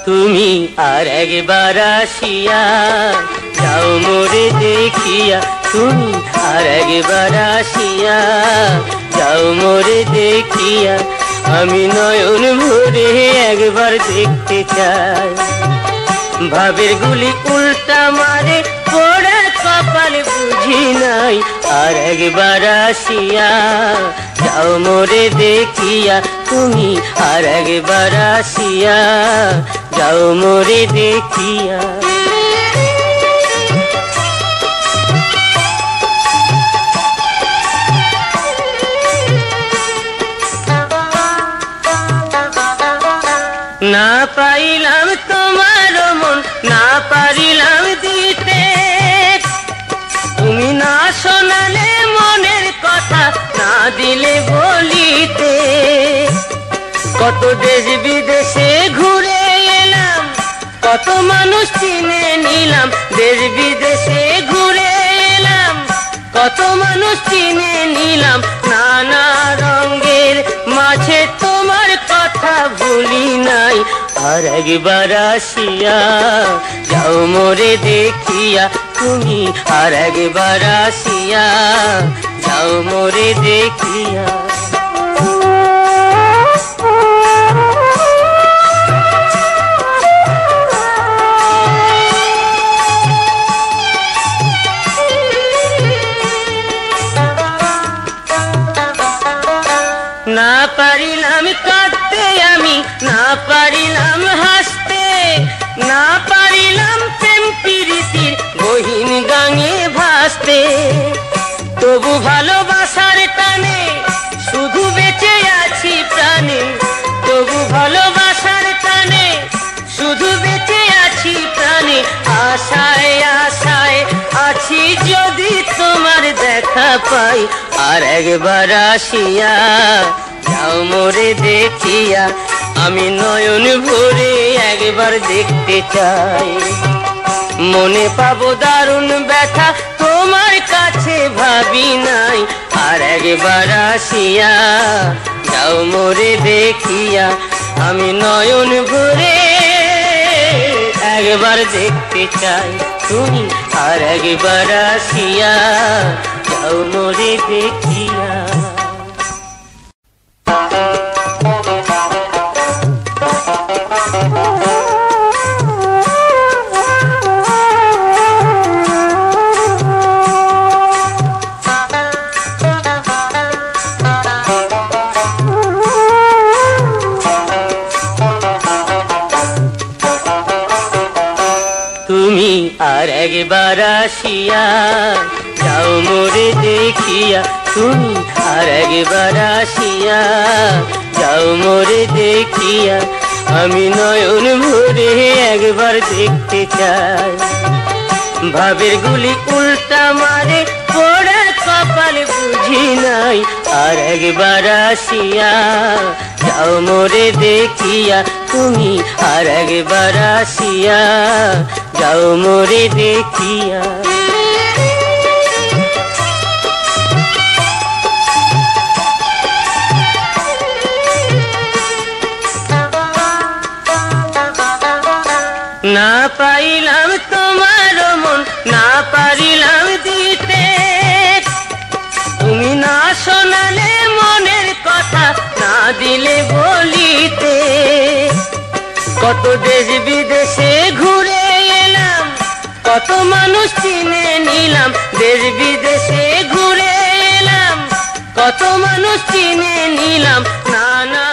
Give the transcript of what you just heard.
তুমি আর একবার আসিয়া যাও মোরে দেখিয়া, তুমি আর একবার আসিয়া যাও মোরে দেখিয়া, আমি নয়ন ভরে একবার দেখতে চাই। ভাবের গুলি উল্টা মারে পোড়া কপাল বুঝি নাই, আর একবার আসিয়া যাও মোরে দেখিয়া, তুমি আর একবার আসিয়া যাও মোরে দেখিয়া। না পাইলাম তোমার মন, না পারিলাম দিতে, তুমি না শোনালে মনের কথা, না দিলে বলিতে। কত দেশ বিদেশে ঘুরে এলাম, কত মানুষ চিনে নিলাম, দেশ বিদেশে ঘুরে এলাম, কত মানুষ চিনে নিলাম, নানা রঙের মাঝে তোমার কথা ভুলি নাই। আর একবার আসিয়া যাও মোরে দেখিয়া, তুমি আর একবার আসিয়া যাও মোরে দেখিয়া। না পারিলাম কাঁদতে আমি, না পারিলাম হাসতে, না পারিলাম প্রেম প্রীতির গহীন গাঙে ভাসতে। তবু ভালোবাসার টানে শুধু বেঁচে আছি প্রাণে, তবু ভালোবাসার টানে শুধু বেঁচে আছি প্রাণে। আশায় আশায় আছি যদি তোমার দেখা পাই, আর একবার আসিয়া যাও মোরে দেখিয়া, আমি নয়ন ভরে একবার দেখতে চাই। মনে পাবো দারুণ ব্যথা তোমার কাছে ভাবি নাই, আর একবার আসিয়া যাও মোরে দেখিয়া, আমি নয়ন ভরে একবার দেখতে চাই। তুমি আর একবার আসিয়া যাও মোরে দেখিয়া। তুমি আর একবার আসিয়া যাও মোরে দেখিয়া, তুমি আর একবার আসিয়া যাও মোরে দেখিয়া, আমি নয়ন ভরে একবার দেখতে চাই। ভাবের গুলি উল্টা মারে পোড়া কপাল বুঝি নাই, আর একবার আসিয়া যাও মোরে দেখিয়া, তুমি আর একবার আসিয়া যাও মোরে দেখিয়া। না পাইলাম তোমার মন, না পারিলাম দিতে, তুমি না শোনালে মনের কথা, না দিলে বলিতে। কত দেশ বিদেশে ঘুরে এলাম, কত মানুষ চিনে নিলাম, দেশ বিদেশে ঘুরে এলাম, কত মানুষ চিনে নিলাম, নানা